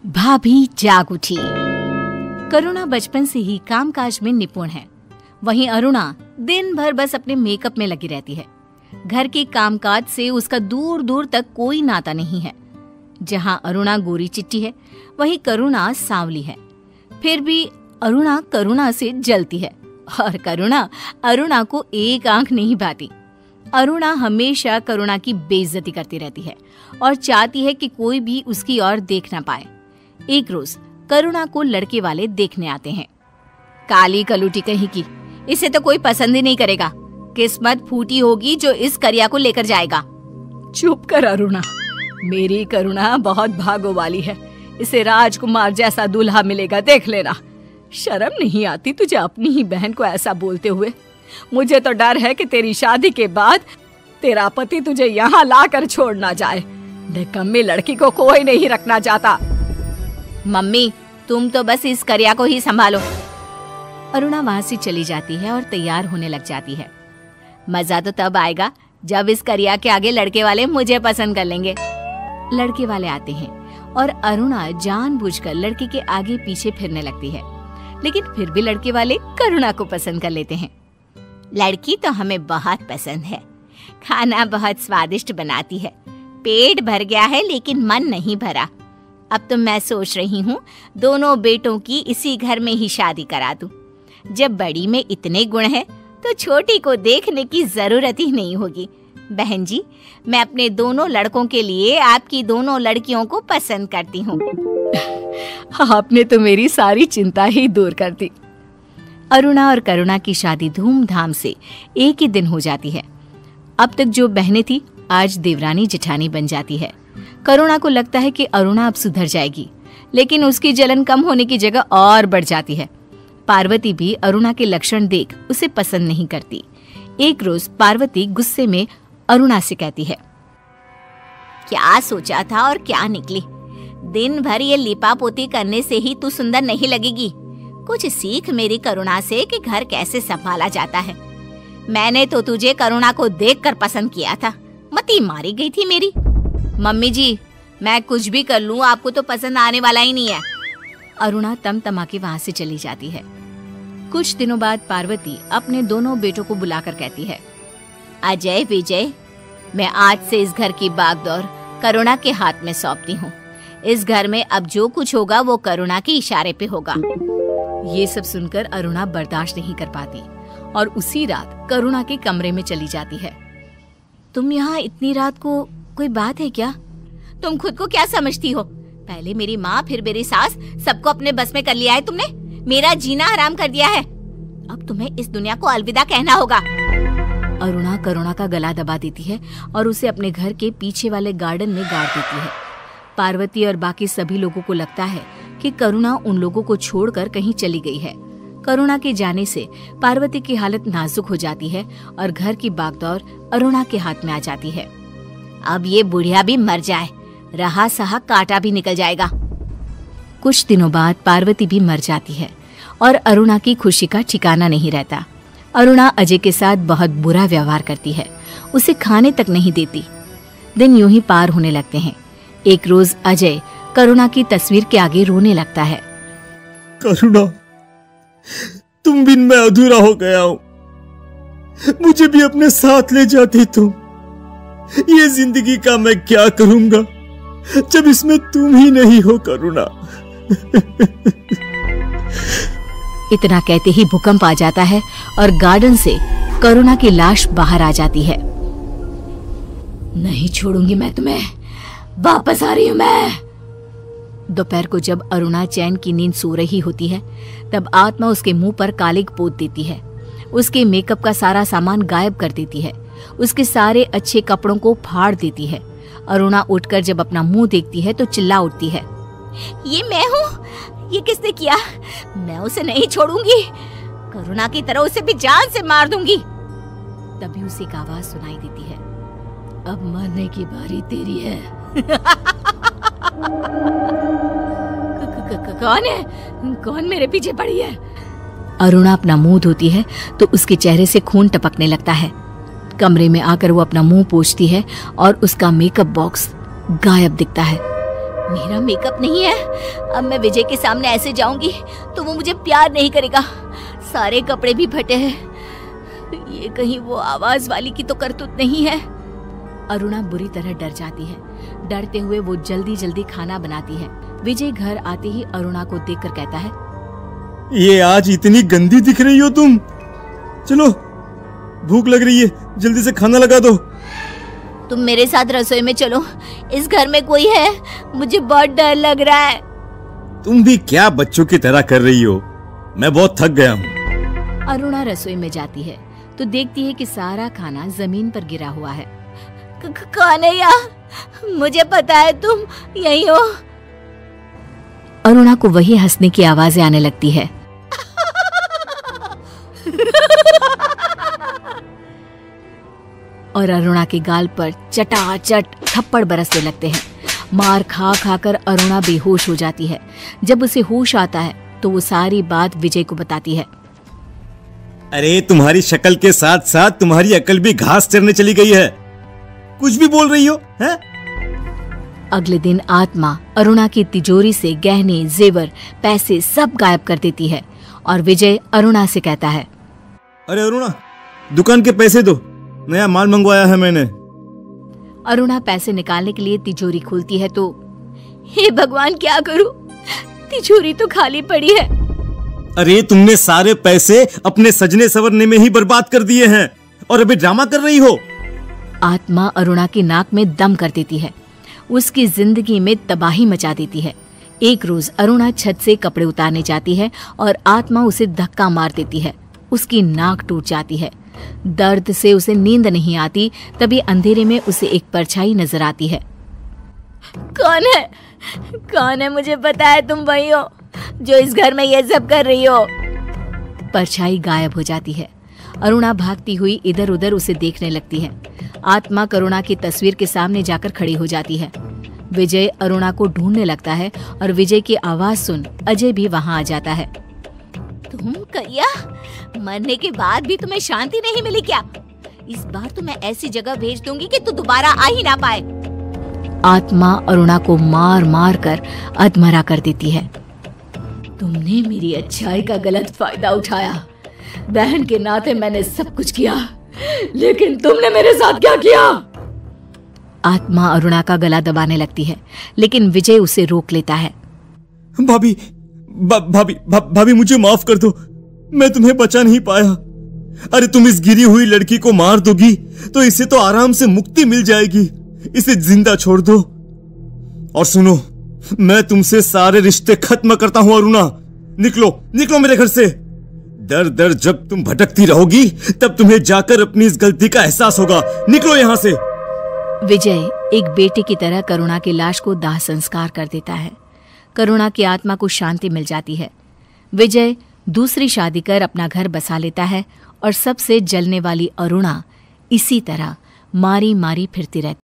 भाभी जाग उठी। करुणा बचपन से ही कामकाज में निपुण है। वहीं अरुणा दिन भर बस अपने मेकअप में लगी रहती है। घर के कामकाज से उसका दूर दूर तक कोई नाता नहीं है। जहां अरुणा गोरी चिट्टी है, वहीं करुणा सांवली है। फिर भी अरुणा करुणा से जलती है और करुणा अरुणा को एक आंख नहीं भाती। अरुणा हमेशा करुणा की बेइज्जती करती रहती है और चाहती है कि कोई भी उसकी ओर देख ना पाए। एक रोज करुणा को लड़के वाले देखने आते हैं। काली कलूटी कहीं की, इसे तो कोई पसंद ही नहीं करेगा। किस्मत फूटी होगी जो इस करिया को लेकर जाएगा। चुप कर अरुणा, मेरी करुणा बहुत भागो वाली है। इसे राजकुमार जैसा दूल्हा मिलेगा, देख लेना। शर्म नहीं आती तुझे अपनी ही बहन को ऐसा बोलते हुए? मुझे तो डर है कि तेरी शादी के बाद तेरा पति तुझे यहाँ लाकर छोड़ ना जाए। निकम्मी लड़की को कोई नहीं रखना चाहता। मम्मी, तुम तो बस इस करिया को ही संभालो। अरुणा वहां से चली जाती है और तैयार होने लग जाती है। मजा तो तब आएगा जब इस करिया के आगे लड़के वाले मुझे पसंद कर लेंगे। लड़के वाले आते हैं और अरुणा जानबूझकर लड़के के आगे पीछे फिरने लगती है, लेकिन फिर भी लड़के वाले करुणा को पसंद कर लेते हैं। लड़की तो हमें बहुत पसंद है, खाना बहुत स्वादिष्ट बनाती है, पेट भर गया है लेकिन मन नहीं भरा। अब तो मैं सोच रही हूँ दोनों बेटों की इसी घर में ही शादी करा दूं। जब बड़ी में इतने गुण हैं तो छोटी को देखने की जरूरत ही नहीं होगी। बहन जी, मैं अपने दोनों लड़कों के लिए आपकी दोनों लड़कियों को पसंद करती हूँ। आपने तो मेरी सारी चिंता ही दूर कर दी। अरुणा और करुणा की शादी धूमधाम से एक ही दिन हो जाती है। अब तक जो बहनें थी आज देवरानी जेठानी बन जाती है। करुणा को लगता है कि अरुणा अब सुधर जाएगी, लेकिन उसकी जलन कम होने की जगह और बढ़ जाती है। पार्वती भी अरुणा के लक्षण देख उसे पसंद नहीं करती। एक रोज पार्वती गुस्से में अरुणा से कहती है, क्या सोचा था और क्या निकली? दिन भर ये लिपा पोती करने से ही तू सुंदर नहीं लगेगी। कुछ सीख मेरी करुणा से कि घर कैसे संभाला जाता है। मैंने तो तुझे करुणा को देखकर पसंद किया था, मती मारी गई थी मेरी। मम्मी जी, मैं कुछ भी कर लूं आपको तो पसंद आने वाला ही नहीं है। अरुणा तमतमा के वहां से चली जाती है। कुछ दिनों बाद पार्वती अपने दोनों बेटों को बुलाकर कहती है, अजय विजय, मैं आज से इस घर की बागडोर करुणा के हाथ में सौंपती हूँ। इस घर में अब जो कुछ होगा वो करुणा के इशारे पे होगा। ये सब सुनकर अरुणा बर्दाश्त नहीं कर पाती और उसी रात करुणा के कमरे में चली जाती है। तुम यहाँ इतनी रात को, कोई बात है क्या? तुम खुद को क्या समझती हो? पहले मेरी माँ फिर मेरी सास, सबको अपने बस में कर लिया है तुमने। मेरा जीना हराम कर दिया है। अब तुम्हें इस दुनिया को अलविदा कहना होगा। अरुणा करुणा का गला दबा देती है और उसे अपने घर के पीछे वाले गार्डन में गाड़ देती है। पार्वती और बाकी सभी लोगों को लगता है कि करुणा उन लोगों को छोड़कर कहीं चली गई है। करुणा के जाने से पार्वती की हालत नाजुक हो जाती है और घर की बागडोर अरुणा के हाथ में आ जाती है। अब ये बुढ़िया भी मर जाए, रहा सहा कांटा भी निकल जाएगा। कुछ दिनों बाद पार्वती भी मर जाती है और अरुणा की खुशी का ठिकाना नहीं रहता। अरुणा अजय के साथ बहुत बुरा व्यवहार करती है, उसे खाने तक नहीं देती। दिन यूं ही पार होने लगते हैं। एक रोज अजय करुणा की तस्वीर के आगे रोने लगता है। करुणा, तुम बिन मैं अधूरा हो गया हूं। मुझे भी अपने साथ ले जाती तुम। ये जिंदगी का मैं क्या करूंगा जब इसमें तुम ही नहीं हो करुणा। इतना कहते ही भूकंप आ जाता है और गार्डन से करुणा की लाश बाहर आ जाती है। नहीं छोड़ूंगी मैं तुम्हें, वापस आ रही हूं मैं। दोपहर को जब अरुणा चैन की नींद सो रही होती है, तब आत्मा उसके मुंह पर कालिक पोत देती है। उसके मेकअप का सारा सामान गायब कर देती है, उसके सारे अच्छे कपड़ों को फाड़ देती है। अरुणा उठकर जब अपना मुंह देखती है तो चिल्ला उठती है, ये मैं हूँ? ये किसने किया? मैं उसे नहीं छोड़ूंगी। करुणा की तरह उसे भी जान से मार दूंगी। तभी उसे एक आवाज सुनाई देती है, अब मरने की बारी तेरी है। कौन है? कौन मेरे पीछे पड़ी है? अरुणा अपना मुंह धोती है तो उसके चेहरे से खून टपकने लगता है। कमरे में आकर वो अपना मुंह पोंछती है और उसका मेकअप बॉक्स गायब दिखता है। मेरा मेकअप नहीं है। अब मैं विजय के सामने ऐसे जाऊंगी तो वो मुझे प्यार नहीं करेगा। सारे कपड़े भी फटे हैं। ये कहीं वो आवाज वाली की तो करतूत नहीं है। अरुणा बुरी तरह डर जाती है। डरते हुए वो जल्दी जल्दी खाना बनाती है। विजय घर आते ही अरुणा को देखकर कहता है, ये आज इतनी गंदी दिख रही हो तुम। चलो, भूख लग रही है, जल्दी से खाना लगा दो। तुम मेरे साथ रसोई में चलो। इस घर में कोई है, मुझे बहुत डर लग रहा है। तुम भी क्या बच्चों की तरह कर रही हो? मैं बहुत थक गया हूँ। अरुणा रसोई में जाती है तो देखती है कि सारा खाना जमीन पर गिरा हुआ है। कान्हैया, मुझे पता है तुम यही हो। अरुणा को वही हंसने की आवाजें आने लगती है। और अरुणा के गाल पर चटाचट थप्पड़ बरसने लगते हैं। मार खा खाकर अरुणा बेहोश हो जाती है। जब उसे होश आता है तो वो सारी बात विजय को बताती है। अरे, तुम्हारी शक्ल के साथ साथ तुम्हारी अकल भी घास चरने चली गई है। कुछ भी बोल रही हो, हैं? अगले दिन आत्मा अरुणा की तिजोरी से गहने, जेवर, पैसे सब गायब कर देती है और विजय अरुणा से कहता है, अरे अरुणा, दुकान के पैसे दो, नया माल मंगवाया है मैंने। अरुणा पैसे निकालने के लिए तिजोरी खोलती है तो, हे भगवान, क्या करूं? तिजोरी तो खाली पड़ी है। अरे, तुमने सारे पैसे अपने सजने संवरने में ही बर्बाद कर दिए हैं और अभी ड्रामा कर रही हो। आत्मा अरुणा की नाक में दम कर देती है। उसकी जिंदगी में तबाही मचा देती है। एक रोज अरुणा छत से कपड़े उतारने जाती है और आत्मा उसे धक्का मार देती है। उसकी नाक टूट जाती है। दर्द से उसे नींद नहीं आती। तभी अंधेरे में उसे एक परछाई नजर आती है। कौन है? कौन है? मुझे पता है तुम वही हो जो इस घर में ये सब कर रही हो। परछाई गायब हो जाती है। अरुणा भागती हुई इधर उधर उसे देखने लगती है। आत्मा करुणा की तस्वीर के सामने जाकर खड़ी हो जाती है। विजय अरुणा को ढूंढने लगता है और विजय की आवाज सुन अजय भी वहां आ जाता है। तुम करिया, मरने के बाद भी तुम्हें शांति नहीं मिली क्या? इस बार तो मैं ऐसी जगह भेज दूंगी कि तू दोबारा आ ही ना पाए। आत्मा अरुणा को मार मार कर अधमरा कर देती है। तुमने मेरी अच्छाई का गलत फायदा उठाया। बहन के नाते मैंने सब कुछ किया, लेकिन तुमने मेरे साथ क्या किया? आत्मा अरुणा का गला दबाने लगती है, लेकिन विजय उसे रोक लेता है। भाभी, भाभी मुझे माफ कर दो, मैं तुम्हें बचा नहीं पाया। अरे, तुम इस गिरी हुई लड़की को मार दोगी तो इसे तो आराम से मुक्ति मिल जाएगी। इसे जिंदा छोड़ दो। और सुनो, मैं तुमसे सारे रिश्ते खत्म करता हूं अरुणा। निकलो, निकलो मेरे घर से। दर दर जब तुम भटकती रहोगी तब तुम्हें जाकर अपनी इस गलती का एहसास होगा। निकलो यहाँ से। विजय एक बेटे की तरह करुणा की लाश को दाह संस्कार कर देता है। करुणा की आत्मा को शांति मिल जाती है। विजय दूसरी शादी कर अपना घर बसा लेता है और सबसे जलने वाली अरुणा इसी तरह मारी मारी फिरती रहती।